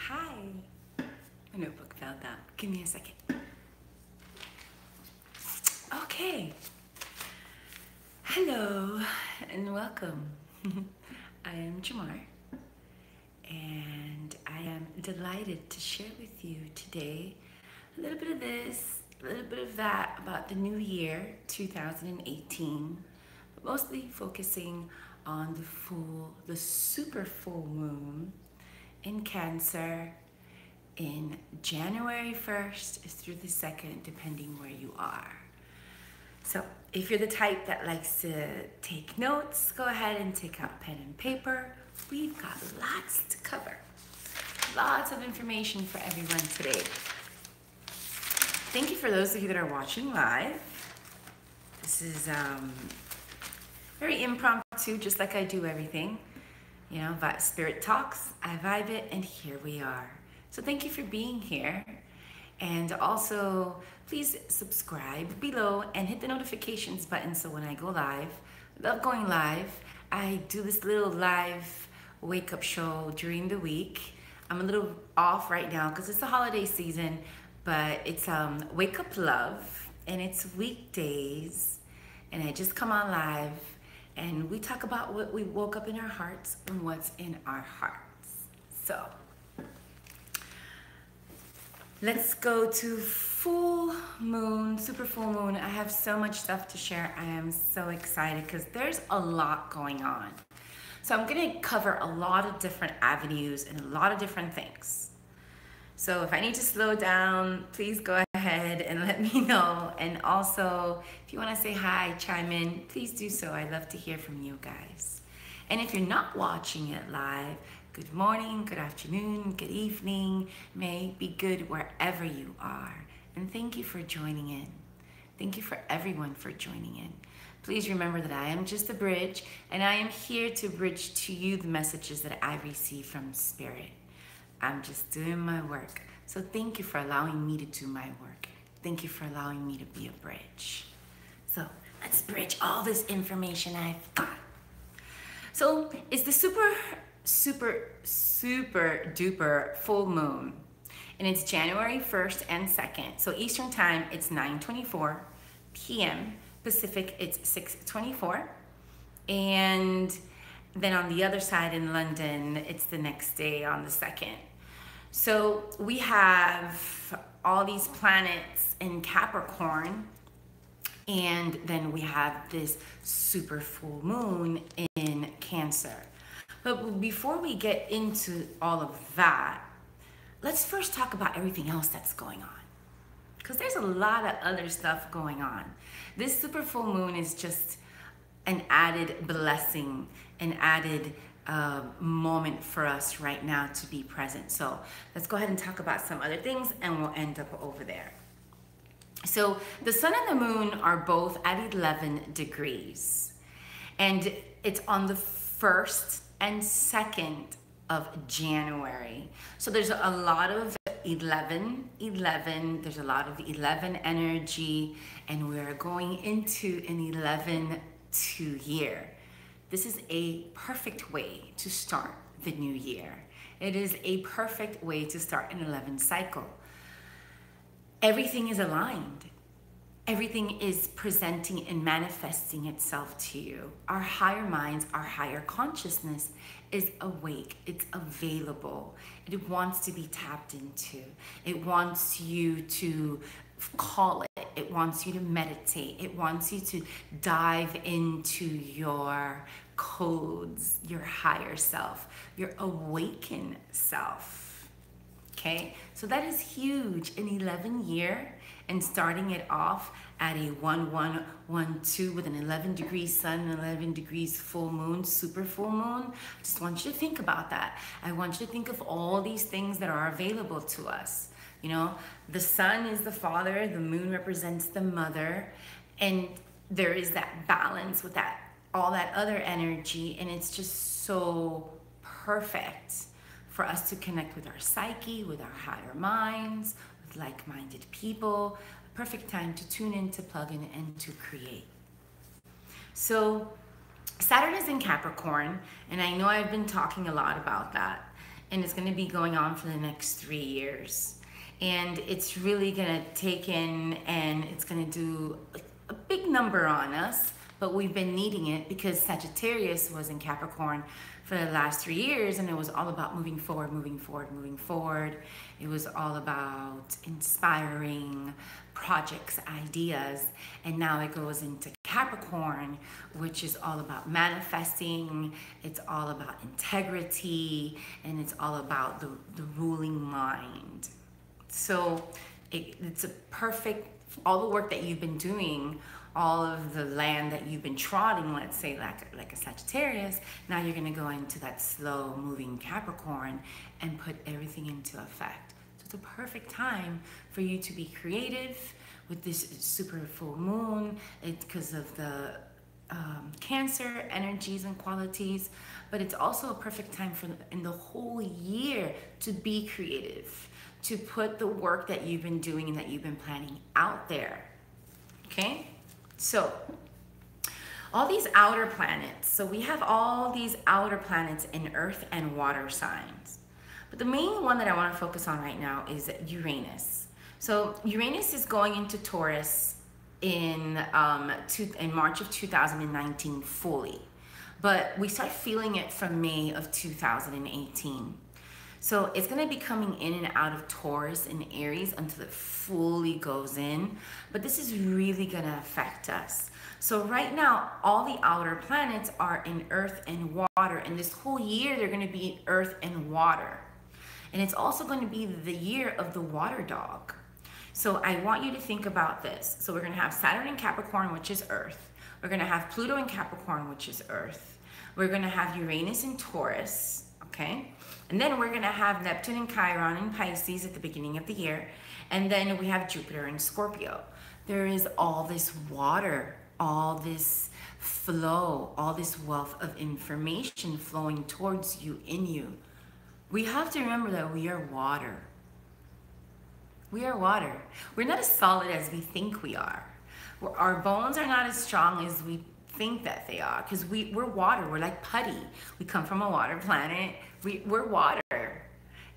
Hi. My notebook fell down. Give me a second. Okay. Hello and welcome. I am Jimar, and I am delighted to share with you today a little bit of this, a little bit of that about the new year, 2018, but mostly focusing on the super full moon in Cancer in January 1st through the 2nd, depending where you are. So if you're the type that likes to take notes, go ahead and take out pen and paper. We've got lots to cover. Lots of information for everyone today. Thank you for those of you that are watching live. This is very impromptu, just like I do everything. You know, Spirit talks, I vibe it, and here we are. So thank you for being here. And also, please subscribe below and hit the notifications button so when I go live, I love going live. I do this little live wake-up show during the week. I'm a little off right now because it's the holiday season, but it's Wake Up Love, and it's weekdays, and I just come on live, and we talk about what we woke up in our hearts and what's in our hearts. So let's go to full moon, super full moon. I have so much stuff to share. I am so excited because there's a lot going on. So I'm gonna cover a lot of different avenues and a lot of different things. So if I need to slow down, please go ahead and let me know. And also, if you wanna say hi, chime in, please do so. I'd love to hear from you guys. And if you're not watching it live, good morning, good afternoon, good evening. May be good wherever you are. And thank you for joining in. Thank you for everyone for joining in. Please remember that I am just a bridge, and I am here to bridge to you the messages that I receive from Spirit. I'm just doing my work. So thank you for allowing me to do my work. Thank you for allowing me to be a bridge. So let's bridge all this information I've got. So it's the super duper full moon, and it's January 1st and 2nd. So Eastern time, it's 9:24 p.m. Pacific, it's 6:24. And then on the other side in London, it's the next day on the 2nd. So we have all these planets in Capricorn, and then we have this super full moon in Cancer. But before we get into all of that, let's first talk about everything else that's going on, because there's a lot of other stuff going on. This super full moon is just an added blessing, an added moment for us right now to be present. So let's go ahead and talk about some other things, and we'll end up over there. So the sun and the moon are both at 11 degrees, and it's on the 1st and 2nd of January. So there's a lot of 11, there's a lot of 11 energy, and we're going into an 11-2 year. This is a perfect way to start the new year. It is a perfect way to start an 11 cycle. Everything is aligned. Everything is presenting and manifesting itself to you. Our higher minds, our higher consciousness is awake. It's available. It wants to be tapped into. It wants you to call it. It wants you to meditate. It wants you to dive into your codes, your higher self, your awakened self. Okay, so that is huge. An 11 year, and starting it off at a 1-1-1-2 with an 11 degrees sun and 11 degrees full moon, super full moon. I just want you to think about that. I want you to think of all these things that are available to us. You know, the sun is the father, the moon represents the mother, and there is that balance with that, all that other energy, and it's just so perfect for us to connect with our psyche, with our higher minds, with like-minded people. A perfect time to tune in, to plug in, and to create. So Saturn is in Capricorn, and I know I've been talking a lot about that. and it's going to be going on for the next 3 years. And it's really going to take in, and it's going to do a big number on us, but we've been needing it because Sagittarius was in Capricorn for the last 3 years, and it was all about moving forward, moving forward, moving forward. It was all about inspiring projects, ideas, and now it goes into Capricorn, which is all about manifesting, it's all about integrity, and it's all about the ruling mind. So it's a perfect, all the work that you've been doing, all of the land that you've been trotting, let's say like a Sagittarius, now you're going to go into that slow moving Capricorn and put everything into effect. So it's a perfect time for you to be creative with this super full moon. It's because of the Cancer energies and qualities, but it's also a perfect time for in the whole year to be creative, to put the work that you've been doing and that you've been planning out there. Okay? So, all these outer planets. So we have all these outer planets in earth and water signs. But the main one that I want to focus on right now is Uranus. So Uranus is going into Taurus in March of 2019 fully. But we start feeling it from May of 2018. So it's going to be coming in and out of Taurus and Aries until it fully goes in. But this is really going to affect us. So right now, all the outer planets are in earth and water. And this whole year, they're going to be in earth and water. And it's also going to be the year of the water dog. So I want you to think about this. So we're going to have Saturn in Capricorn, which is earth. We're going to have Pluto in Capricorn, which is earth. We're going to have Uranus in Taurus, okay? And then we're going to have Neptune and Chiron in Pisces at the beginning of the year. And then we have Jupiter in Scorpio. There is all this water, all this flow, all this wealth of information flowing towards you, in you. We have to remember that we are water. We are water. We're not as solid as we think we are. Our bones are not as strong as we think that they are, because we're water. We're like putty. We come from a water planet. We're water.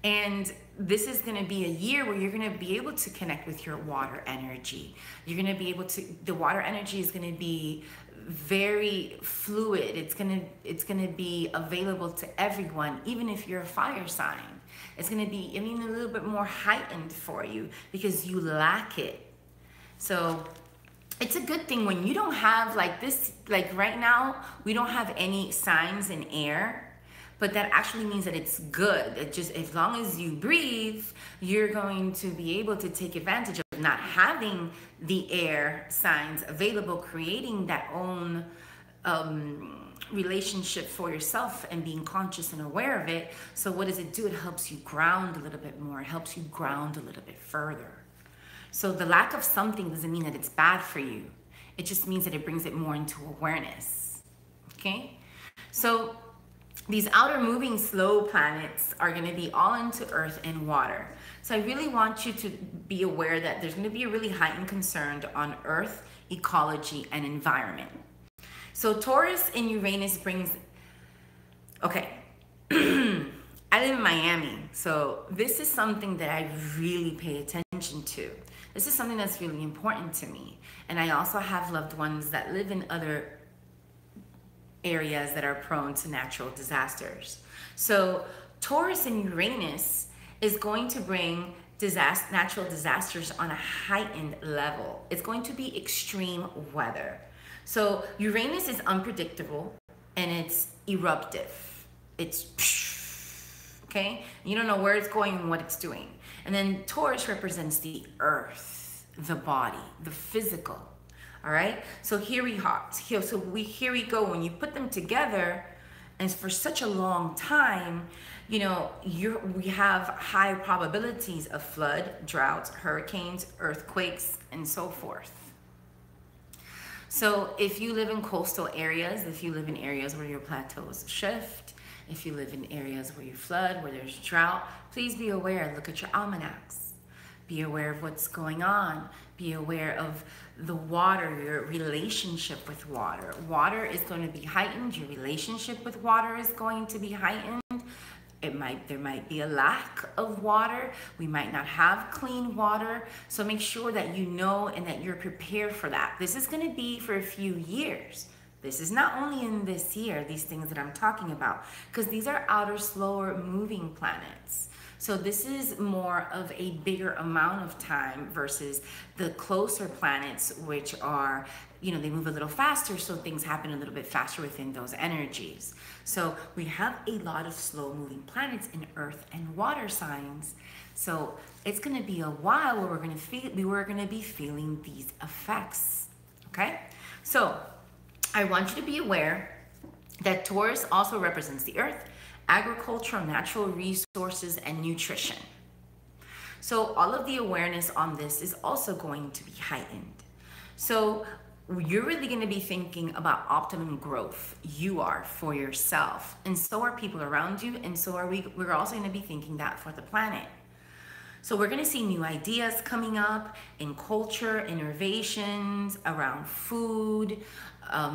And this is going to be a year where you're going to be able to connect with your water energy. You're going to be able to, the water energy is going to be very fluid. It's going to be available to everyone, even if you're a fire sign. It's going to be, I mean, a little bit more heightened for you because you lack it. So it's a good thing when you don't have like this, like right now, we don't have any signs in air, but that actually means that it's good. It just, as long as you breathe, you're going to be able to take advantage of not having the air signs available, creating that own relationship for yourself and being conscious and aware of it. So what does it do? It helps you ground a little bit more. It helps you ground a little bit further. So the lack of something doesn't mean that it's bad for you. It just means that it brings it more into awareness. Okay? So these outer moving slow planets are going to be all into earth and water. So I really want you to be aware that there's going to be a really heightened concern on earth, ecology, and environment. So Taurus and Uranus brings, okay, I live in Miami, so this is something that I really pay attention to. This is something that's really important to me. And I also have loved ones that live in other areas that are prone to natural disasters. So Taurus and Uranus is going to bring natural disasters on a heightened level. It's going to be extreme weather. So Uranus is unpredictable and it's eruptive. It's okay? You don't know where it's going and what it's doing. And then Taurus represents the earth, the body, the physical. All right? So here we go. When you put them together, and for such a long time, you know, we have high probabilities of flood, droughts, hurricanes, earthquakes, and so forth. So if you live in coastal areas, if you live in areas where your plateaus shift, if you live in areas where you flood, where there's drought, please be aware. Look at your almanacs. Be aware of what's going on. Be aware of the water, your relationship with water. Water is going to be heightened. Your relationship with water is going to be heightened. There might be a lack of water. We might not have clean water. So make sure that you know and that you're prepared for that. This is going to be for a few years. This is not only in this year, these things that I'm talking about, because these are outer, slower moving planets. So this is more of a bigger amount of time versus the closer planets, which are, they move a little faster, so things happen a little bit faster within those energies. So we have a lot of slow moving planets in earth and water signs. So it's going to be a while where we're going to be feeling these effects. Okay? So I want you to be aware that Taurus also represents the earth, agriculture, natural resources, and nutrition. So all of the awareness on this is also going to be heightened. So you're really going to be thinking about optimum growth. You are for yourself, and so are people around you, and so are we. We're also going to be thinking that for the planet. So we're going to see new ideas coming up in culture, innovations around food,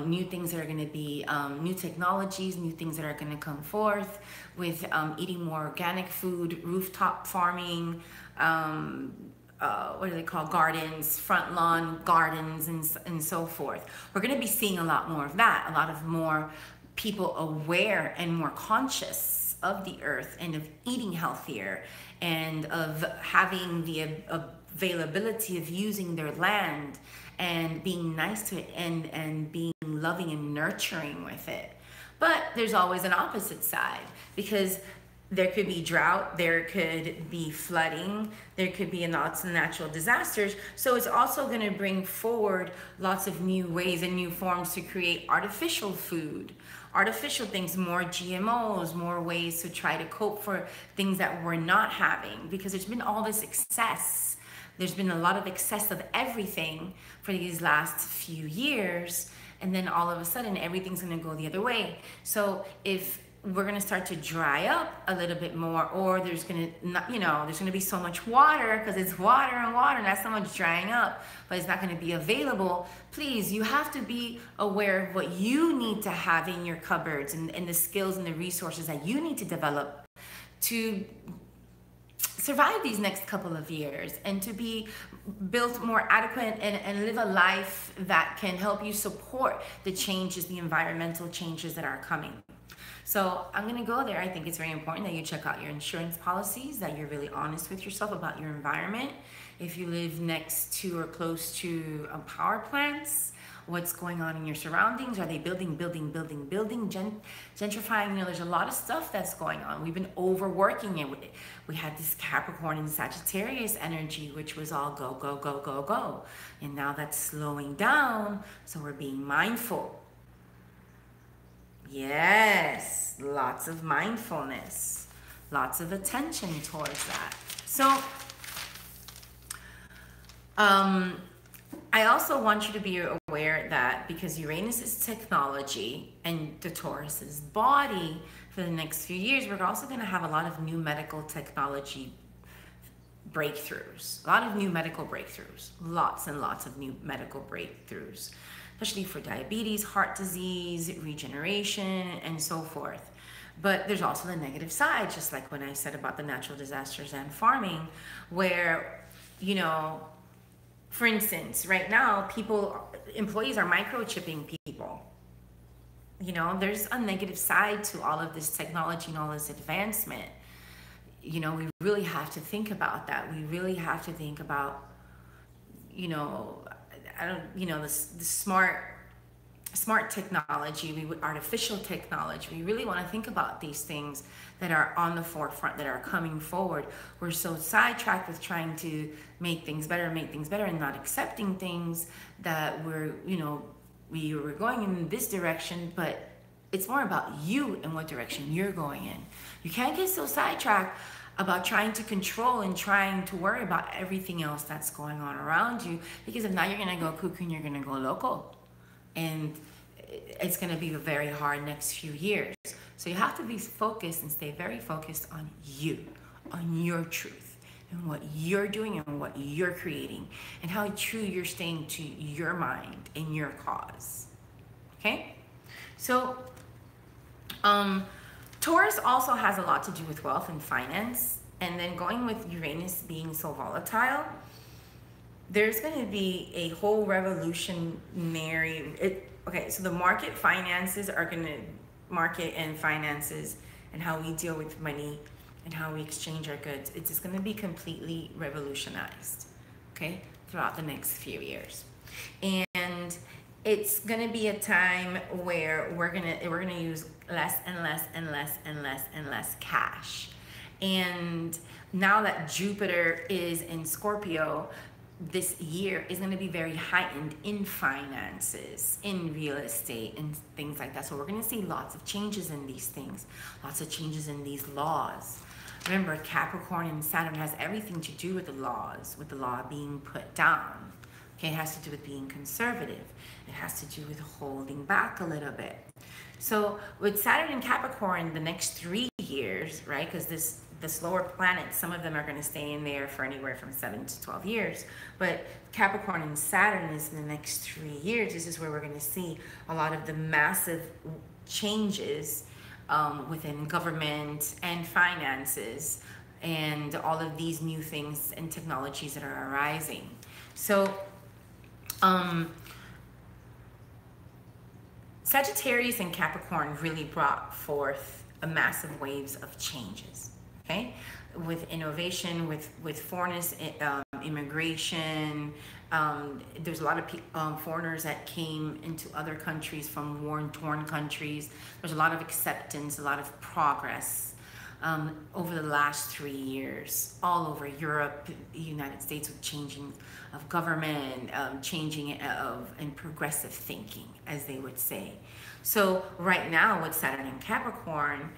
new things that are going to be, new technologies, new things that are going to come forth with eating more organic food, rooftop farming, what do they call, gardens, front lawn gardens, and so forth. We're going to be seeing a lot more of that, a lot of more people aware and more conscious of the earth and of eating healthier and of having the availability of using their land and being nice to it and being loving and nurturing with it. But there's always an opposite side, because there could be drought, there could be flooding, there could be lots of natural disasters. So it's also going to bring forward lots of new ways and new forms to create artificial food, artificial things, more GMOs, more ways to try to cope for things that we're not having, because there's been all this excess. There's been a lot of excess of everything for these last few years, and then all of a sudden everything's going to go the other way. So if we're going to start to dry up a little bit more, or there's going to not, there's going to be so much water, because it's water and water, not so much drying up, but it's not going to be available. Please, you have to be aware of what you need to have in your cupboards, and the skills and the resources that you need to develop to survive these next couple of years, and to be built more adequate and live a life that can help you support the changes, the environmental changes that are coming. So I'm going to go there. I think it's very important that you check out your insurance policies, that you're really honest with yourself about your environment. If you live next to or close to power plants, what's going on in your surroundings? Are they building, gentrifying? There's a lot of stuff that's going on. We've been overworking it. We had this Capricorn and Sagittarius energy, which was all go, go, go, go, go. And now that's slowing down, so we're being mindful. Yes, lots of mindfulness, lots of attention towards that. So, I also want you to be aware that because Uranus is technology and the Taurus is body for the next few years, we're also going to have a lot of new medical technology breakthroughs, lots and lots of new medical breakthroughs, especially for diabetes, heart disease, regeneration, and so forth. But there's also the negative side, just like when I said about the natural disasters and farming, where, for instance, right now, employees are microchipping people. There's a negative side to all of this technology and all this advancement. We really have to think about that. We really have to think about, the smart technology, artificial technology. We really want to think about these things that are on the forefront, that are coming forward. We're so sidetracked with trying to make things better, and not accepting things that we're going in this direction, but it's more about you and what direction you're going in. You can't get so sidetracked about trying to control and trying to worry about everything else that's going on around you, because if not, you're going to go cuckoo and you're going to go loco. And it's going to be a very hard next few years. So you have to be focused and stay very focused on you, on your truth, and what you're doing and what you're creating, and how true you're staying to your mind and your cause. Okay? So, Taurus also has a lot to do with wealth and finance. And then going with Uranus being so volatile, there's going to be a whole revolutionary. Okay, so the market finances are going to market and finances and how we deal with money and how we exchange our goods. It's just going to be completely revolutionized, okay, throughout the next few years. And it's going to be a time where we're going to use less and less and less and less and less cash. And now that Jupiter is in Scorpio, this year is going to be very heightened in finances, in real estate, and things like that. So we're going to see lots of changes in these things, lots of changes in these laws. Remember, Capricorn and Saturn has everything to do with the laws, with the law being put down. Okay, it has to do with being conservative. It has to do with holding back a little bit. So with Saturn and Capricorn, the next 3 years, right, because the slower planets, some of them are going to stay in there for anywhere from 7 to 12 years. But Capricorn and Saturn is in the next 3 years. This is where we're going to see a lot of the massive changes within government and finances and all of these new things and technologies that are arising. So Sagittarius and Capricorn really brought forth a massive waves of changes. Okay, with innovation, with foreigners, immigration. There's a lot of foreigners that came into other countries from war-torn countries. There's a lot of acceptance, a lot of progress over the last 3 years, all over Europe, the United States, with changing of government, changing of and progressive thinking, as they would say. So right now with Saturn and Capricorn,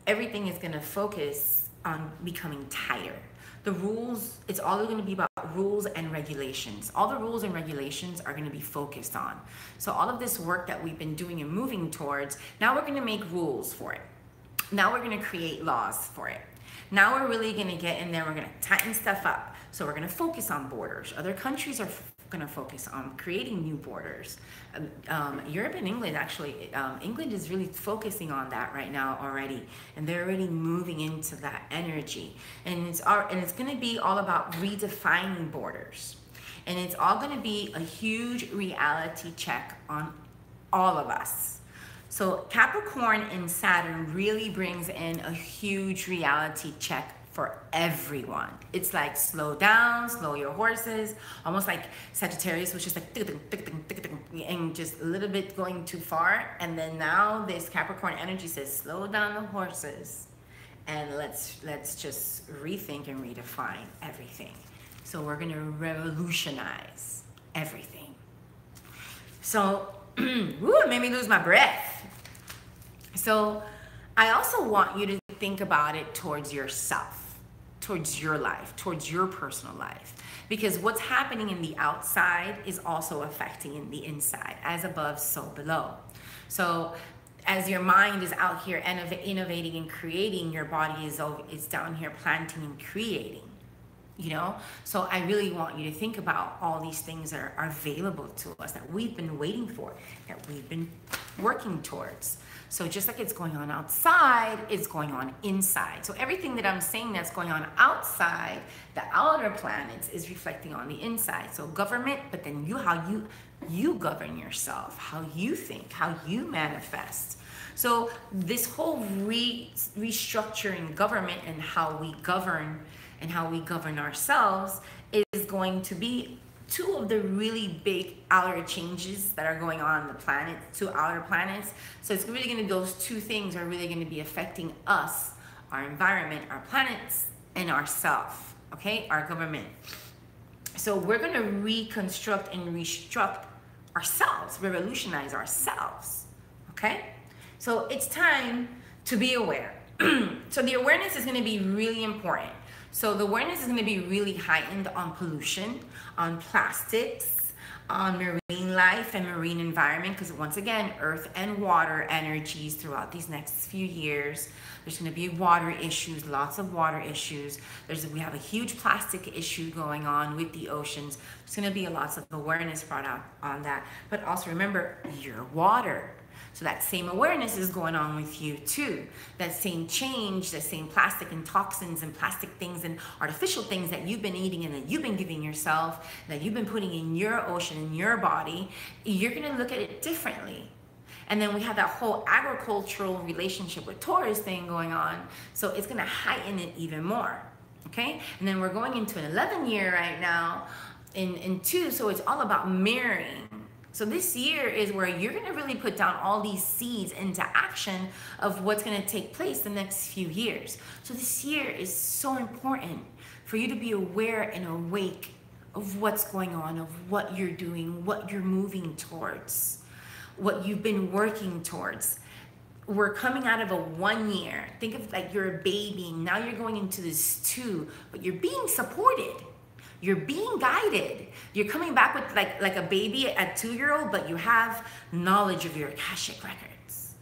everything is going to focus on becoming tighter. The rules, it's all going to be about rules and regulations. All the rules and regulations are going to be focused on. So all of this work that we've been doing and moving towards, now we're going to make rules for it. Now we're going to create laws for it. Now we're really going to get in there, we're going to tighten stuff up. So we're going to focus on borders. Other countries are going to focus on creating new borders. Europe and England, actually, England is really focusing on that right now already, and they're already moving into that energy. And it's going to be all about redefining borders, and it's all going to be a huge reality check on all of us. So Capricorn and Saturn really brings in a huge reality check for everyone. It's like slow down, slow your horses, almost like Sagittarius was just like and just a little bit going too far. And then now this Capricorn energy says slow down the horses and let's just rethink and redefine everything. So we're gonna revolutionize everything. So woo, it made me lose my breath. So I also want you to think about it towards yourself, towards your life, towards your personal life. Because what's happening in the outside is also affecting in the inside. As above, so below. So as your mind is out here innovating and creating, your body is down here planting and creating. You know, so I really want you to think about all these things that are available to us, that we've been waiting for, that we've been working towards. So just like it's going on outside, it's going on inside. So everything that I'm saying that's going on outside, the outer planets, is reflecting on the inside. So government, but then how you govern yourself, how you think, how you manifest. So this whole restructuring government and how we govern ourselves is going to be two of the really big outer changes that are going on the planet, two outer planets. So it's really going to, those two things are really going to be affecting us, our environment, our planets, and ourselves, okay, our government. So we're going to reconstruct and restruct ourselves, revolutionize ourselves, okay? So it's time to be aware. So the awareness is going to be really important. So the awareness is going to be really heightened on pollution, on plastics, on marine life and marine environment, because once again, earth and water energies throughout these next few years. There's going to be water issues, lots of water issues. We have a huge plastic issue going on with the oceans. There's going to be lots of awareness brought out on that. But also remember, you're water. So that same awareness is going on with you too. That same change, that same plastic and toxins and plastic things and artificial things that you've been eating and that you've been giving yourself, that you've been putting in your ocean, in your body, you're gonna look at it differently. And then we have that whole agricultural relationship with Taurus thing going on. So it's gonna heighten it even more, okay? And then we're going into an 11 year right now in 2, so it's all about mirroring. So this year is where you're gonna really put down all these seeds into action of what's gonna take place the next few years. So this year is so important for you to be aware and awake of what's going on, of what you're doing, what you're moving towards, what you've been working towards. We're coming out of a 1 year. Think of like you're a baby, now you're going into this 2, but you're being supported. You're being guided. You're coming back with like a baby at 2-year-old, but you have knowledge of your Akashic records.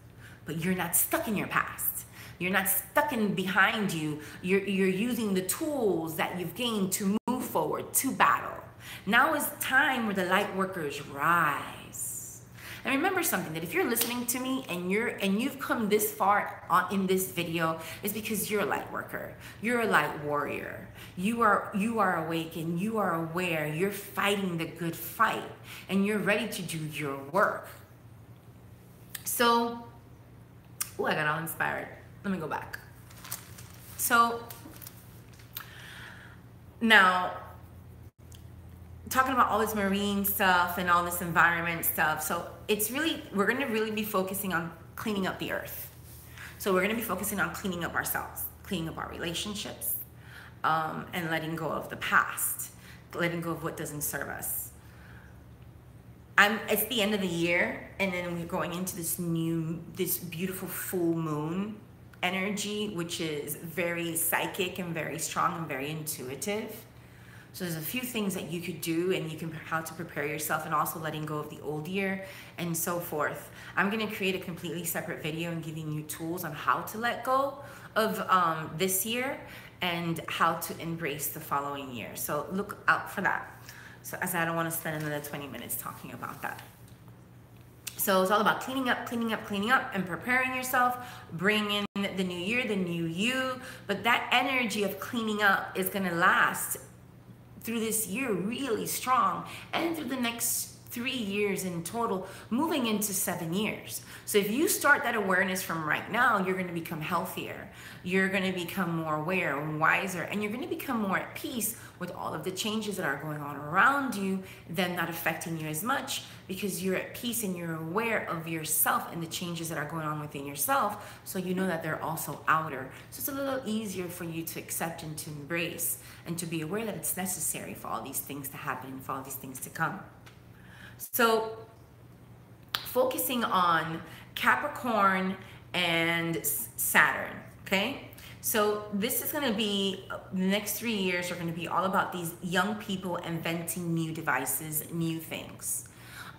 But you're not stuck in your past. You're not stuck in behind you. You're using the tools that you've gained to move forward, to battle. Now is time where the light workers rise. And remember something, that if you're listening to me and you've come this far in this video, it's because you're a light worker. You're a light warrior. You are awake and you are aware. You're fighting the good fight and you're ready to do your work. So, oh, I got all inspired. Let me go back. So now, talking about all this marine stuff and all this environment stuff, so it's really, we're going to really be focusing on cleaning up the earth. So we're going to be focusing on cleaning up ourselves, cleaning up our relationships, and letting go of the past, letting go of what doesn't serve us. It's the end of the year, and then we're going into this beautiful full moon energy, which is very psychic and very strong and very intuitive. So there's a few things that you could do, and you can how to prepare yourself, and also letting go of the old year and so forth. I'm gonna create a completely separate video and giving you tools on how to let go of this year and how to embrace the following year. So look out for that. So as I don't wanna spend another 20 minutes talking about that. So it's all about cleaning up, and preparing yourself, bringing in the new year, the new you. But that energy of cleaning up is gonna last through this year really strong, and through the next 3 years in total, moving into 7 years. So if you start that awareness from right now, you're going to become healthier. You're going to become more aware and wiser, and you're going to become more at peace with all of the changes that are going on around you, them not affecting you as much, because you're at peace and you're aware of yourself and the changes that are going on within yourself, so you know that they're also outer. So it's a little easier for you to accept and to embrace and to be aware that it's necessary for all these things to happen and for all these things to come. So focusing on Capricorn and Saturn, okay? So this is going to be, the next 3 years are going to be all about these young people inventing new devices, new things.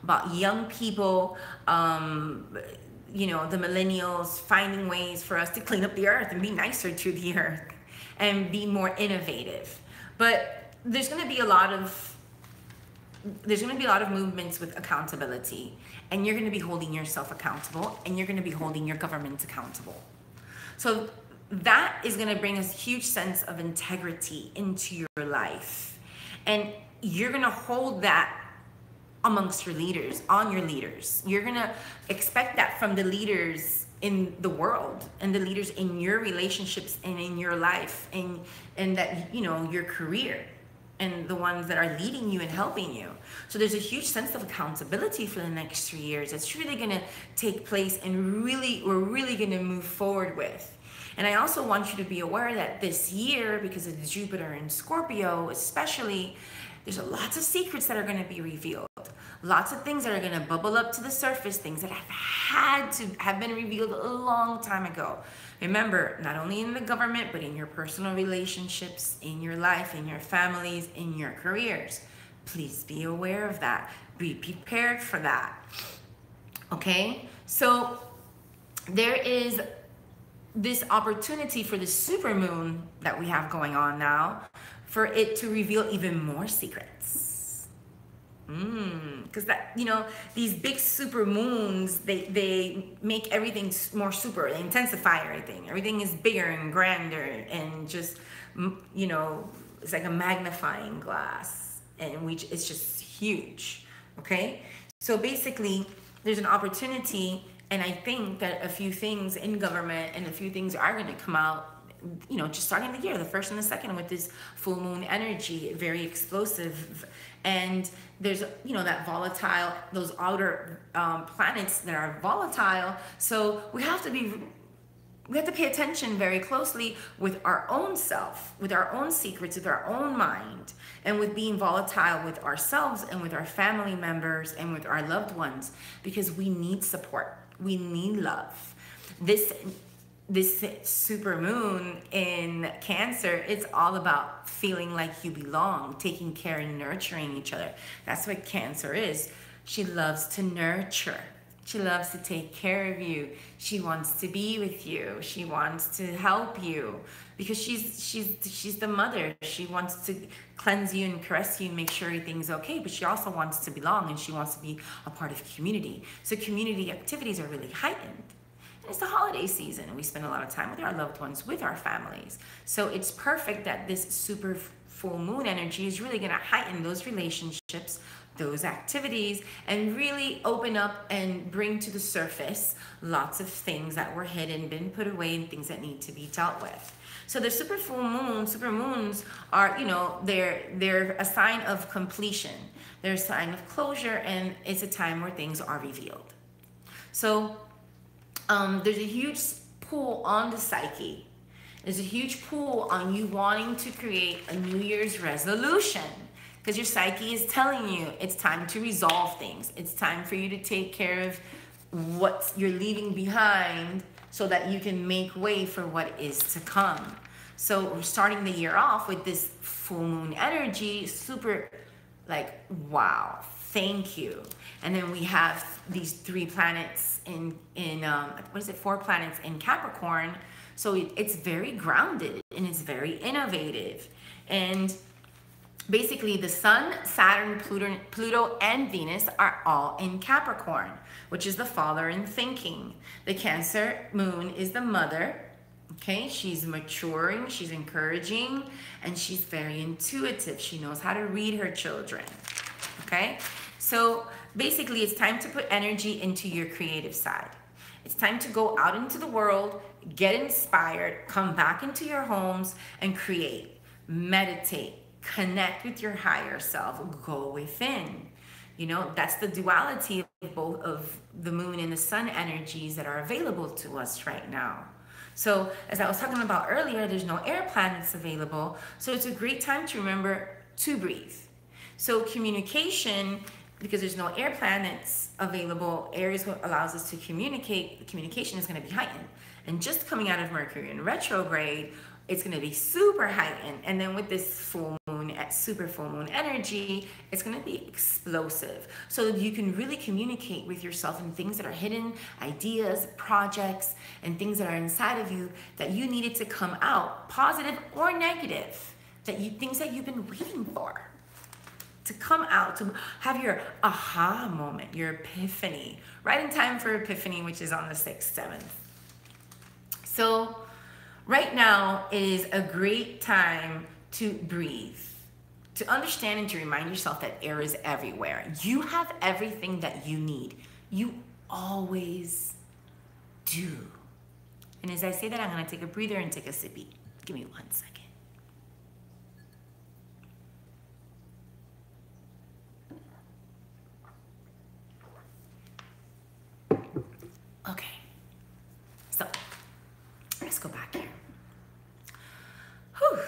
About young people, you know, the millennials finding ways for us to clean up the earth and be nicer to the earth and be more innovative. But there's going to be a lot of movements with accountability, and you're going to be holding yourself accountable, and you're going to be holding your government accountable. So that is going to bring a huge sense of integrity into your life, and you're going to hold that amongst your leaders, on your leaders. You're going to expect that from the leaders in the world and the leaders in your relationships and in your life, and that, you know, your career, and the ones that are leading you and helping you. So there's a huge sense of accountability for the next 3 years. It's really gonna take place, and we're really gonna move forward with. And I also want you to be aware that this year, because of Jupiter and Scorpio especially, there's lots of secrets that are gonna be revealed. Lots of things that are gonna bubble up to the surface, things that have been revealed a long time ago. Remember, not only in the government, but in your personal relationships, in your life, in your families, in your careers. Please be aware of that. Be prepared for that. Okay? So there is this opportunity for the supermoon that we have going on now, for it to reveal even more secrets. Because that, these big super moons, they make everything more super. They intensify everything. Everything is bigger and grander, and just, it's like a magnifying glass, and it's just huge. Okay, so basically, there's an opportunity, and I think that a few things in government and a few things are going to come out. Just starting the year, the first and the second, with this full moon energy, very explosive. And there's, that volatile, those outer planets that are volatile. So we have to pay attention very closely with our own self, with our own secrets, with our own mind, and with being volatile with ourselves and with our family members and with our loved ones, because we need support. We need love. This super moon in Cancer, it's all about feeling like you belong, taking care and nurturing each other. That's what Cancer is. She loves to nurture. She loves to take care of you. She wants to be with you. She wants to help you, because she's the mother. She wants to cleanse you and caress you and make sure everything's okay, but she also wants to belong, and she wants to be a part of community. So community activities are really heightened. It's the holiday season, and we spend a lot of time with our loved ones, with our families. So it's perfect that this super full moon energy is really going to heighten those relationships, those activities, and really open up and bring to the surface lots of things that were hidden, been put away, and things that need to be dealt with. So the super moons are, they're a sign of completion. They're a sign of closure, and it's a time where things are revealed. So there's a huge pull on the psyche. There's a huge pull on you wanting to create a New Year's resolution, because your psyche is telling you it's time to resolve things. It's time for you to take care of what you're leaving behind, so that you can make way for what is to come. So we're starting the year off with this full moon energy, super like, wow, thank you. And then we have these 3 planets in 4 planets in Capricorn. So it's very grounded, and it's very innovative. And basically the Sun, Saturn, Pluto, and Venus are all in Capricorn, which is the father in thinking. The Cancer moon is the mother. Okay, she's maturing, she's encouraging, and she's very intuitive. She knows how to read her children. Okay, so basically it's time to put energy into your creative side. It's time to go out into the world, get inspired, come back into your homes, and create, meditate, connect with your higher self, go within. That's the duality of both of the moon and the sun energies that are available to us right now. So as I was talking about earlier, there's no air planets available. So it's a great time to remember to breathe. So communication, because there's no air planets available, air is what allows us to communicate. The communication is going to be heightened. And just coming out of Mercury in retrograde, it's going to be super heightened. And then with this full moon, super full moon energy, it's going to be explosive. So that you can really communicate with yourself and things that are hidden, ideas, projects, and things that are inside of you that you needed to come out, positive or negative, things that you've been waiting for to come out, to have your aha moment, your epiphany, right in time for Epiphany, which is on the 6th, 7th. So right now is a great time to breathe, to understand and to remind yourself that air is everywhere. You have everything that you need. You always do. And as I say that, I'm going to take a breather and take a sippy. Give me 1 second. Okay, so let's go back here. Whew,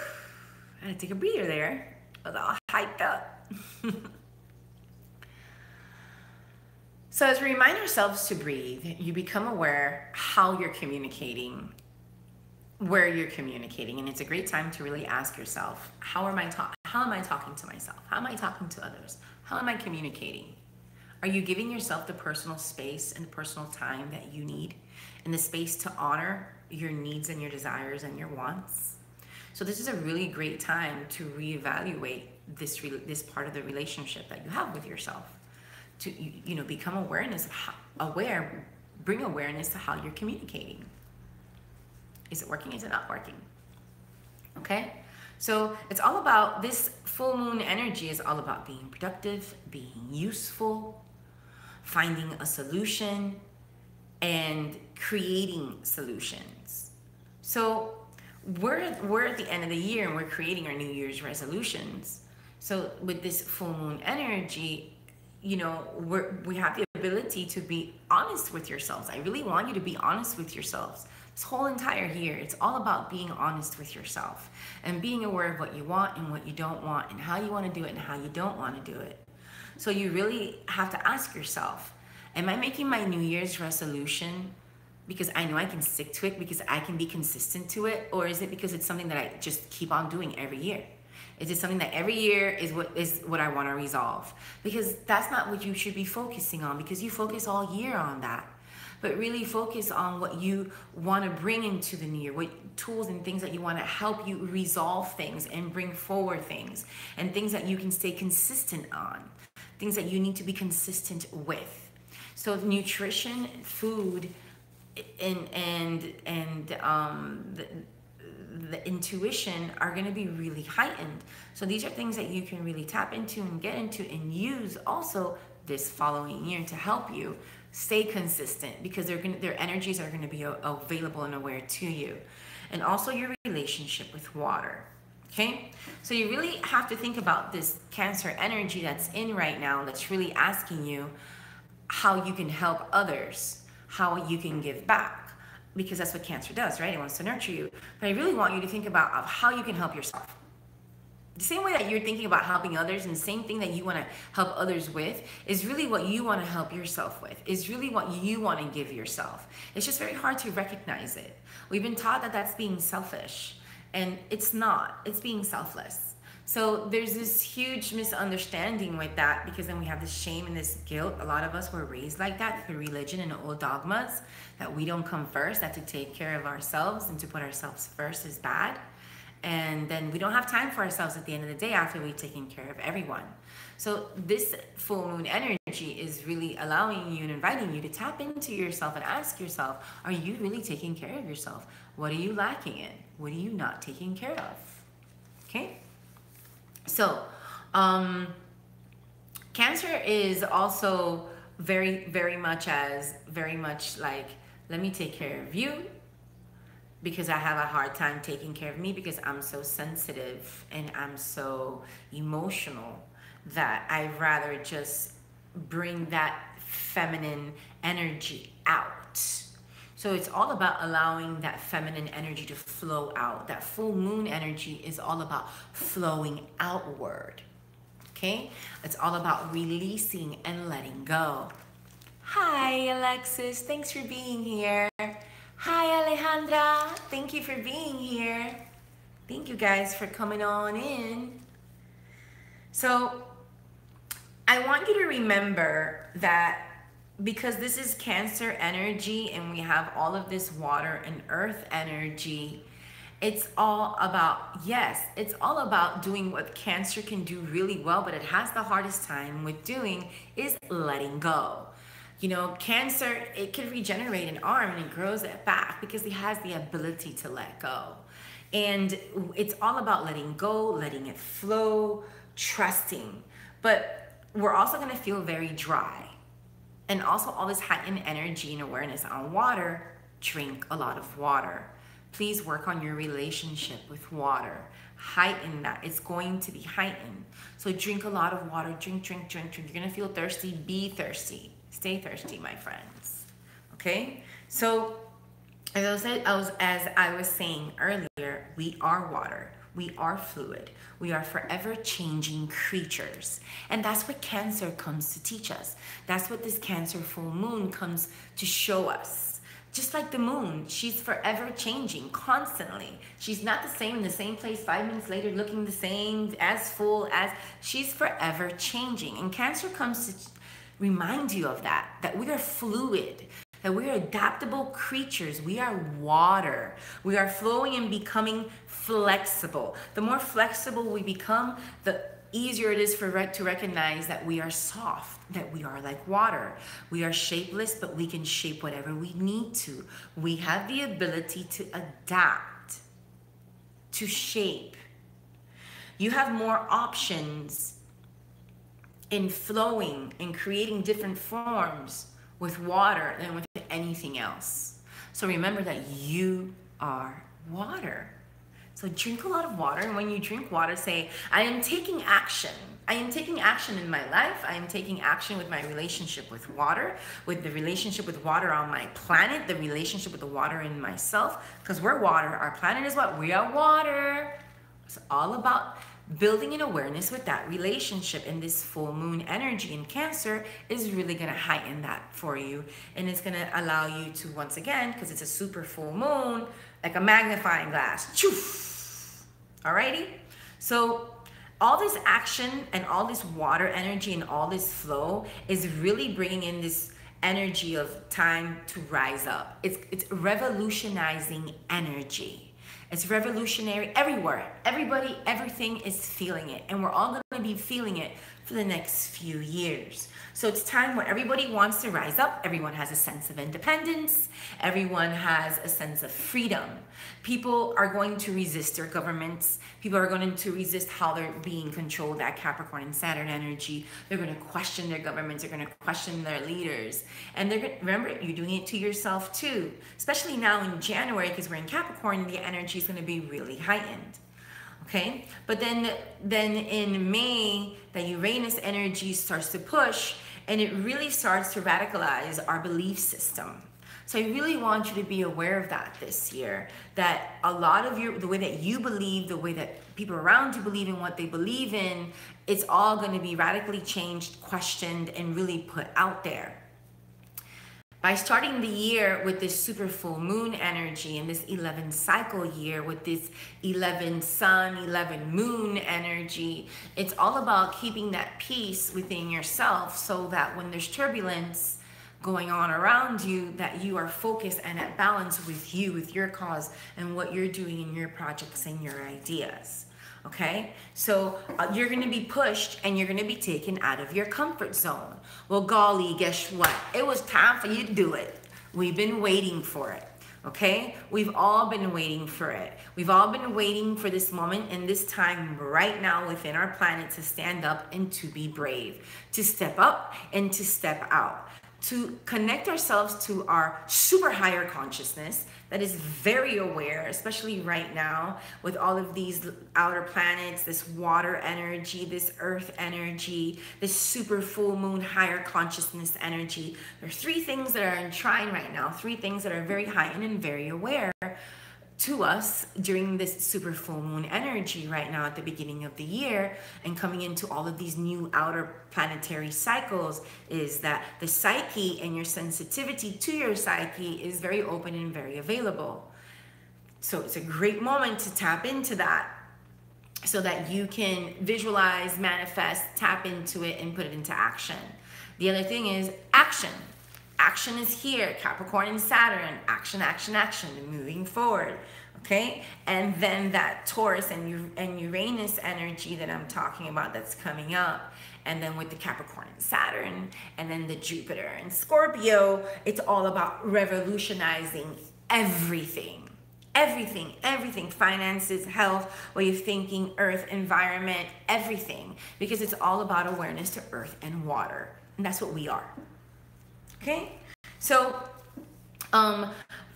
I had to take a breather there. I was all hyped up. So as we remind ourselves to breathe, you become aware how you're communicating, where you're communicating, and it's a great time to really ask yourself, how am I talking to myself? How am I talking to others? How am I communicating? Are you giving yourself the personal space and the personal time that you need, and the space to honor your needs and your desires and your wants? So this is a really great time to reevaluate this part of the relationship that you have with yourself. To become bring awareness to how you're communicating. Is it working? Is it not working? Okay? So it's all about, this full moon energy is all about being productive, being useful, finding a solution, and creating solutions. So we're at the end of the year and we're creating our New Year's resolutions. So with this full moon energy, we have the ability to be honest with yourselves. I really want you to be honest with yourselves. This whole entire year, it's all about being honest with yourself and being aware of what you want and what you don't want and how you want to do it and how you don't want to do it. So you really have to ask yourself, am I making my New Year's resolution because I know I can stick to it, because I can be consistent to it? Or is it because it's something that I just keep on doing every year? Is it something that every year is what I want to resolve? Because that's not what you should be focusing on, because you focus all year on that. But really focus on what you want to bring into the new year, what tools and things that you want to help you resolve things and bring forward things, and things that you can stay consistent on, things that you need to be consistent with. So nutrition, food, and the intuition are going to be really heightened. So these are things that you can really tap into and get into and use also this following year to help you stay consistent, because their energies are going to be available and aware to you. And also your relationship with water. Okay, so you really have to think about this Cancer energy that's in right now, that's really asking you how you can help others, how you can give back, because that's what Cancer does, right? It wants to nurture you. But I really want you to think about how you can help yourself. The same way that you're thinking about helping others, and the same thing that you want to help others with, is really what you want to help yourself with, is really what you want to give yourself. It's just very hard to recognize it. We've been taught that that's being selfish, and it's not. It's being selfless. So there's this huge misunderstanding with that, because then we have this shame and this guilt. A lot of us were raised like that through religion and old dogmas, that we don't come first, that to take care of ourselves and to put ourselves first is bad. And then we don't have time for ourselves at the end of the day after we've taken care of everyone. So this full moon energy is really allowing you and inviting you to tap into yourself and ask yourself, are you really taking care of yourself? What are you lacking in? What are you not taking care of? Okay? So, Cancer is also very much like, let me take care of you, because I have a hard time taking care of me, because I'm so sensitive and I'm so emotional that I'd rather just bring that feminine energy out. So it's all about allowing that feminine energy to flow out. That full moon energy is all about flowing outward. Okay? It's all about releasing and letting go. Hi, Alexis. Thanks for being here. Hi, Alejandra. Thank you for being here. Thank you guys for coming on in. So I want you to remember that, because this is Cancer energy and we have all of this water and earth energy, it's all about, yes, it's all about doing what Cancer can do really well, but it has the hardest time with doing, is letting go. You know, Cancer, it can regenerate an arm and it grows it back because it has the ability to let go. And it's all about letting go, letting it flow, trusting. But we're also going to feel very dry. And also all this heightened energy and awareness on water. Drink a lot of water. Please work on your relationship with water. Heighten that. It's going to be heightened. So drink a lot of water. Drink. You're going to feel thirsty. Be thirsty. Stay thirsty, my friends. Okay? So, as I was saying earlier, we are water. We are fluid. We are forever changing creatures. And that's what Cancer comes to teach us. That's what this Cancer full moon comes to show us. Just like the moon, she's forever changing, constantly. She's not the same in the same place 5 minutes later, looking the same, as full as, she's forever changing. And Cancer comes to remind you of that we are fluid. that we are adaptable creatures. We are water. We are flowing and becoming flexible. The more flexible we become, the easier it is to recognize that we are soft, that we are like water. We are shapeless, but we can shape whatever we need to. We have the ability to adapt, to shape. You have more options in flowing and creating different forms with water than with anything else. So remember that you are water. So drink a lot of water, and when you drink water, say, I am taking action. I am taking action in my life. I am taking action with my relationship with water, with the relationship with water on my planet, the relationship with the water in myself, because we're water. Our planet is what? We are water. It's all about building an awareness with that relationship, and this full moon energy in Cancer is really going to heighten that for you, and it's going to allow you to, once again, because it's a super full moon, like a magnifying glass. Choof! Alrighty? So all this action and all this water energy and all this flow is really bringing in this energy of time to rise up. It's revolutionizing energy. It's revolutionary everywhere. Everybody, everything is feeling it. And we're all going to be feeling it for the next few years. So it's time where everybody wants to rise up. Everyone has a sense of independence. Everyone has a sense of freedom. People are going to resist their governments. People are going to resist how they're being controlled, that Capricorn and Saturn energy. They're going to question their governments. They're going to question their leaders. And they're going to, remember, you're doing it to yourself too. Especially now in January, because we're in Capricorn, the energy is going to be really heightened. Okay, but then in May, the Uranus energy starts to push, and it really starts to radicalize our belief system. So I really want you to be aware of that this year, that a lot of the way that you believe, the way that people around you believe in what they believe in, it's all going to be radically changed, questioned, and really put out there. By starting the year with this super full moon energy and this 11 cycle year with this 11 sun, 11 moon energy, it's all about keeping that peace within yourself so that when there's turbulence going on around you, that you are focused and at balance with you, with your cause and what you're doing in your projects and your ideas. Okay, so you're going to be pushed and you're going to be taken out of your comfort zone. Well, golly, guess what? It was time for you to do it. We've been waiting for it. Okay, we've all been waiting for it. We've all been waiting for this moment and this time right now within our planet to stand up and to be brave, to step up and to step out, to connect ourselves to our super higher consciousness that is very aware, especially right now with all of these outer planets, this water energy, this earth energy, this super full moon higher consciousness energy. There are three things that are in trine right now, three things that are very heightened and very aware to us during this super full moon energy right now at the beginning of the year and coming into all of these new outer planetary cycles, is that the psyche and your sensitivity to your psyche is very open and very available. So it's a great moment to tap into that so that you can visualize, manifest, tap into it and put it into action. The other thing is action. Action is here, Capricorn and Saturn, action, action, action, moving forward, okay? And then that Taurus and Uranus energy that I'm talking about that's coming up, and then with the Capricorn and Saturn, and then the Jupiter and Scorpio, it's all about revolutionizing everything. Everything, everything, finances, health, way of thinking, earth, environment, everything, because it's all about awareness to earth and water, and that's what we are. Okay, so on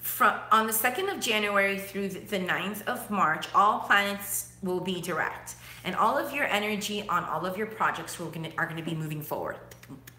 the 2nd of January through the 9th of March, all planets will be direct, and all of your energy on all of your projects are going to be moving forward.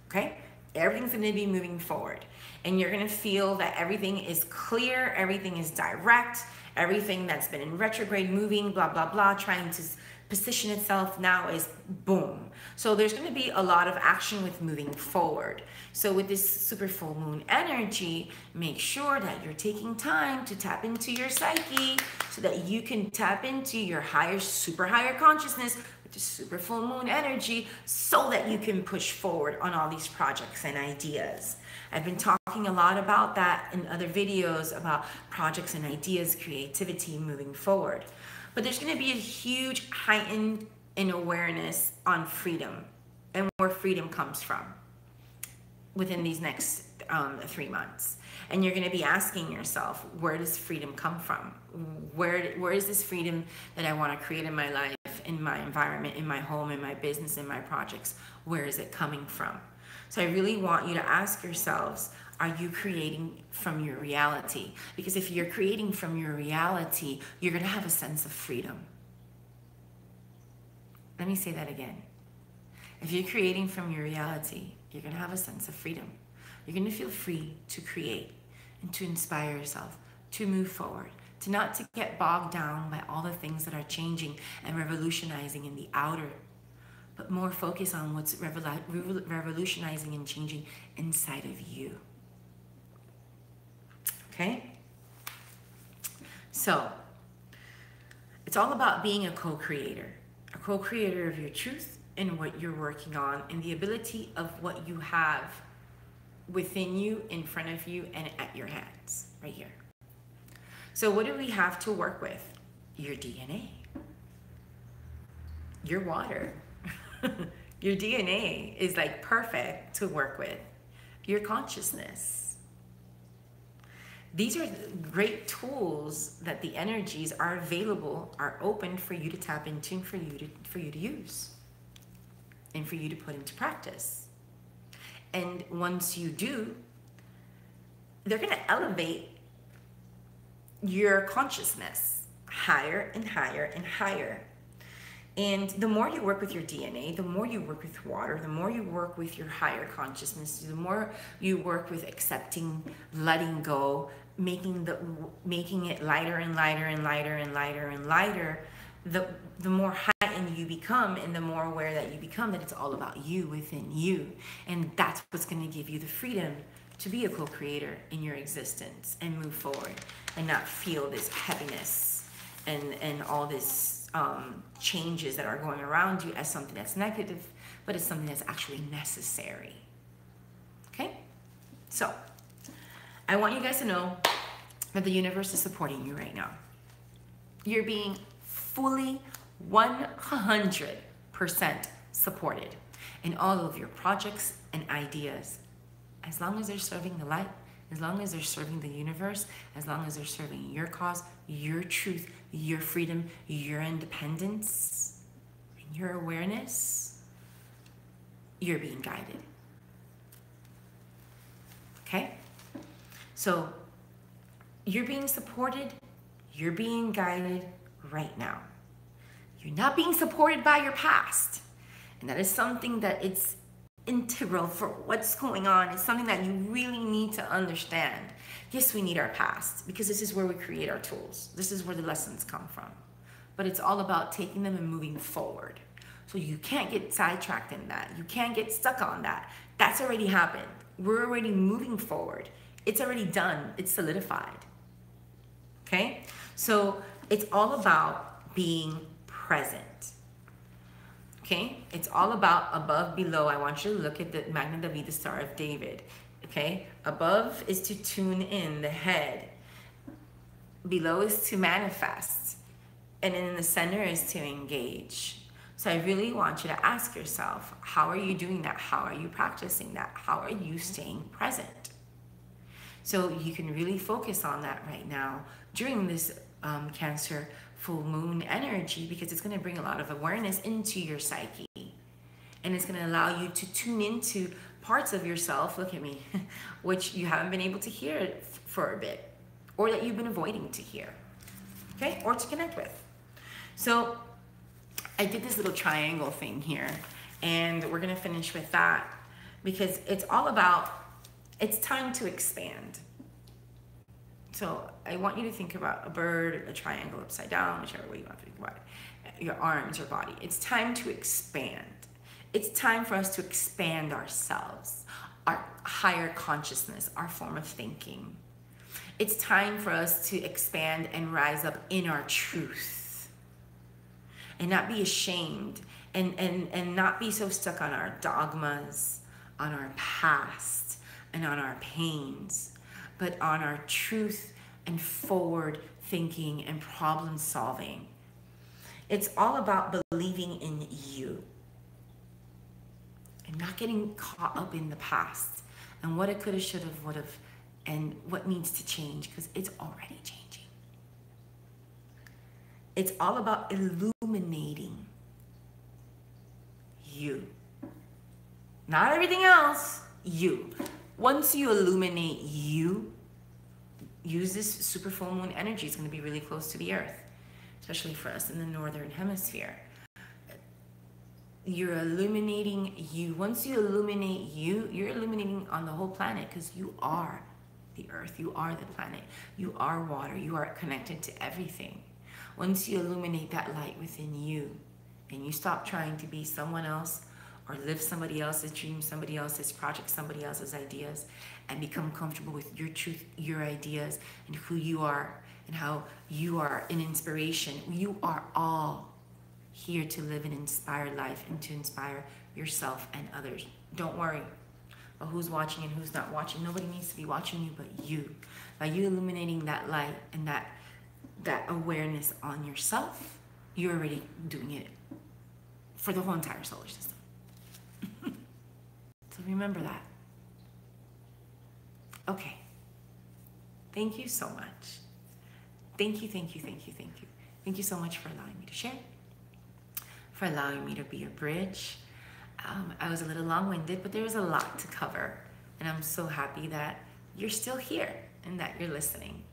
Okay, everything's going to be moving forward, and you're going to feel that everything is clear, everything is direct, everything that's been in retrograde, moving, blah blah blah, trying to position itself now is boom. So there's going to be a lot of action with moving forward. So with this super full moon energy, make sure that you're taking time to tap into your psyche so that you can tap into your higher, super higher consciousness with the super full moon energy so that you can push forward on all these projects and ideas. I've been talking a lot about that in other videos about projects and ideas, creativity moving forward. But there's going to be a huge heightened in awareness on freedom and where freedom comes from within these next 3 months. And you're going to be asking yourself, where does freedom come from? Where is this freedom that I want to create in my life, in my environment, in my home, in my business, in my projects? Where is it coming from? So I really want you to ask yourselves, are you creating from your reality? Because if you're creating from your reality, you're going to have a sense of freedom. Let me say that again. If you're creating from your reality, you're going to have a sense of freedom. You're going to feel free to create and to inspire yourself, to move forward, to not to get bogged down by all the things that are changing and revolutionizing in the outer, but more focus on what's revolutionizing and changing inside of you. Okay? So, it's all about being a co-creator of your truth and what you're working on, and the ability of what you have within you, in front of you, and at your hands, right here. So what do we have to work with? Your DNA, your water. Your DNA is like perfect to work with. Your consciousness. These are great tools that the energies are available, are open for you to tap into, and for you to use, and for you to put into practice. And once you do, they're going to elevate your consciousness higher and higher and higher. And the more you work with your DNA, the more you work with water, the more you work with your higher consciousness, the more you work with accepting, letting go, making it lighter and lighter and lighter and lighter and lighter, the more heightened you become, and the more aware that you become that it's all about you, within you. And that's what's going to give you the freedom to be a co-creator in your existence and move forward and not feel this heaviness and all this changes that are going around you as something that's negative, but it's something that's actually necessary. Okay? So, I want you guys to know that the universe is supporting you right now. You're being fully 100% supported in all of your projects and ideas. As long as they're serving the light, as long as they're serving the universe, as long as they're serving your cause, your truth, your freedom, your independence, and your awareness, you're being guided. Okay? So, you're being supported, you're being guided right now. You're not being supported by your past. And that is something that it's integral for what's going on. It's something that you really need to understand. Yes, we need our past, because this is where we create our tools. This is where the lessons come from. But it's all about taking them and moving forward. So you can't get sidetracked in that. You can't get stuck on that. That's already happened. We're already moving forward. It's already done. It's solidified. Okay? So it's all about being present. Okay? It's all about above, below. I want you to look at the Magna David, the Star of David. Okay? Above is to tune in, the head. Below is to manifest. And in the center is to engage. So I really want you to ask yourself, how are you doing that? How are you practicing that? How are you staying present? So you can really focus on that right now during this Cancer full moon energy, because it's going to bring a lot of awareness into your psyche. And it's going to allow you to tune into parts of yourself, look at me, which you haven't been able to hear for a bit, or that you've been avoiding to hear, okay, or to connect with. So I did this little triangle thing here, and we're going to finish with that, because it's all about, it's time to expand. So I want you to think about a bird, a triangle upside down, whichever way you want to think about it, your arms, your body. It's time to expand. It's time for us to expand ourselves, our higher consciousness, our form of thinking. It's time for us to expand and rise up in our truth and not be ashamed and not be so stuck on our dogmas, on our past, and on our pains, but on our truth and forward thinking and problem solving. It's all about believing in you and not getting caught up in the past and what it could have, should have, would have, and what needs to change, because it's already changing. It's all about illuminating you. Not everything else, you. Once you illuminate you, use this super full moon energy. It's going to be really close to the earth, especially for us in the northern hemisphere. You're illuminating you. Once you illuminate you, you're illuminating on the whole planet, because you are the earth, you are the planet, you are water, you are connected to everything. Once you illuminate that light within you and you stop trying to be someone else or live somebody else's dream, somebody else's project, somebody else's ideas, and become comfortable with your truth, your ideas, and who you are and how you are an inspiration. You are all here to live an inspired life and to inspire yourself and others. Don't worry about who's watching and who's not watching. Nobody needs to be watching you but you. By you illuminating that light and that awareness on yourself, you're already doing it for the whole entire solar system. So remember that. Okay. Thank you so much. Thank you, thank you, thank you, thank you. Thank you so much for allowing me to share, for allowing me to be a bridge. I was a little long-winded, but there was a lot to cover. And I'm so happy that you're still here and that you're listening.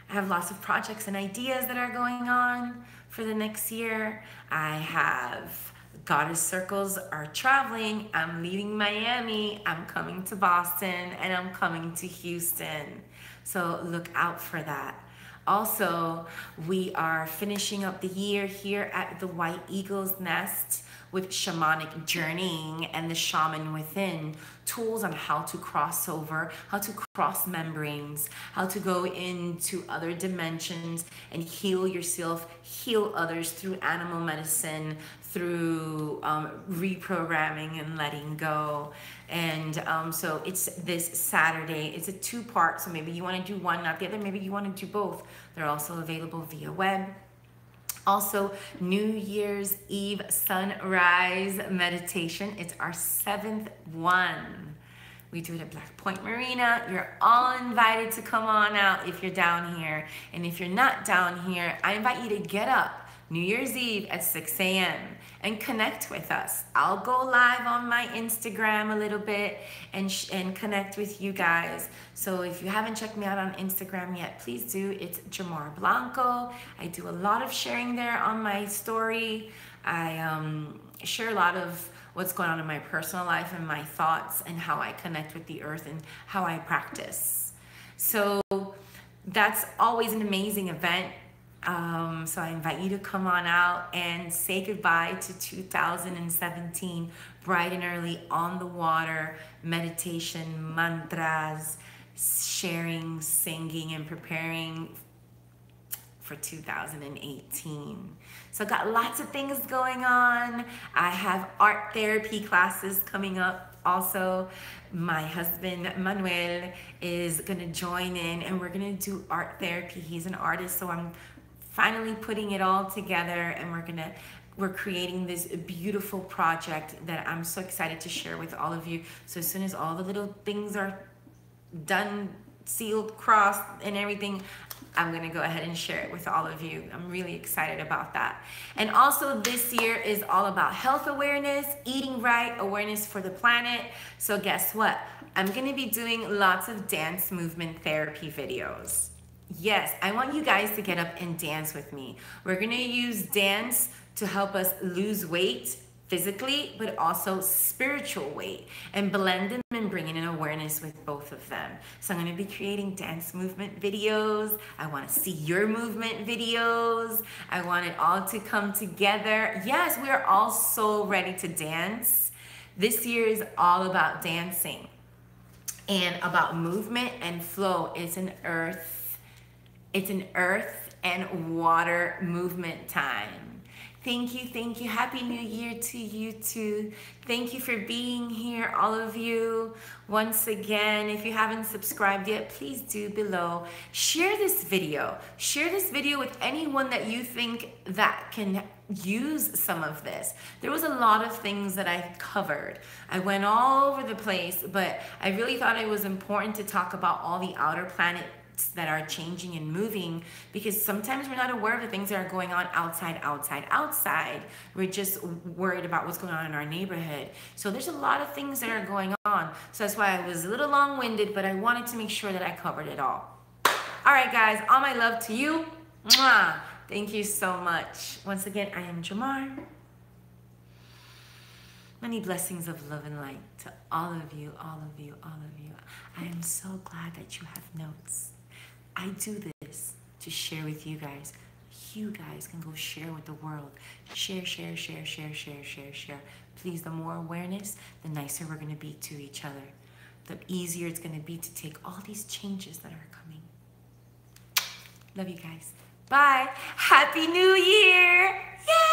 I have lots of projects and ideas that are going on for the next year. I have Goddess Circles are traveling. I'm leaving Miami. I'm coming to Boston and I'm coming to Houston. So look out for that. Also, we are finishing up the year here at the White Eagle's Nest with shamanic journeying and the shaman within, tools on how to cross over, how to cross membranes, how to go into other dimensions and heal yourself, heal others through animal medicine, through reprogramming and letting go. And so it's this Saturday. It's a two-part, so maybe you want to do one, not the other. Maybe you want to do both. They're also available via web. Also, New Year's Eve sunrise meditation. It's our 7th one. We do it at Black Point Marina. You're all invited to come on out if you're down here. And if you're not down here, I invite you to get up New Year's Eve at 6 a.m. and connect with us. I'll go live on my Instagram a little bit and connect with you guys. So if you haven't checked me out on Instagram yet, please do. It's Jimar Blanco. I do a lot of sharing there on my story. I share a lot of what's going on in my personal life and my thoughts and how I connect with the earth and how I practice. So that's always an amazing event. So I invite you to come on out and say goodbye to 2017, bright and early on the water, meditation, mantras, sharing, singing, and preparing for 2018. So got lots of things going on. I have art therapy classes coming up. Also, my husband Manuel is gonna join in and we're gonna do art therapy. He's an artist, so I'm finally putting it all together, and we're creating this beautiful project that I'm so excited to share with all of you. So as soon as all the little things are done, sealed, crossed, and everything, I'm gonna go ahead and share it with all of you. I'm really excited about that. And also this year is all about health awareness, eating right, awareness for the planet. So guess what? I'm gonna be doing lots of dance movement therapy videos. Yes, I want you guys to get up and dance with me. We're gonna use dance to help us lose weight physically, but also spiritual weight, and blend them and bring in an awareness with both of them. So I'm gonna be creating dance movement videos. I wanna see your movement videos. I want it all to come together. Yes, we are all so ready to dance. This year is all about dancing and about movement and flow. It's an earth and water movement time. Thank you, thank you. Happy New Year to you too. Thank you for being here, all of you. Once again, if you haven't subscribed yet, please do below. Share this video. Share this video with anyone that you think that can use some of this. There was a lot of things that I covered. I went all over the place, but I really thought it was important to talk about all the outer planets that are changing and moving, because sometimes we're not aware of the things that are going on outside. We're just worried about what's going on in our neighborhood. So there's a lot of things that are going on. So that's why I was a little long-winded, but I wanted to make sure that I covered it all. All right, guys, all my love to you. Mwah! Thank you so much. Once again, I am Jimar. Many blessings of love and light to all of you, all of you, all of you. I am so glad that you have notes. I do this to share with you guys. You guys can go share with the world. Share, share, share, share, share, share, share. Please, the more awareness, the nicer we're going to be to each other. The easier it's going to be to take all these changes that are coming. Love you guys. Bye. Happy New Year. Yay!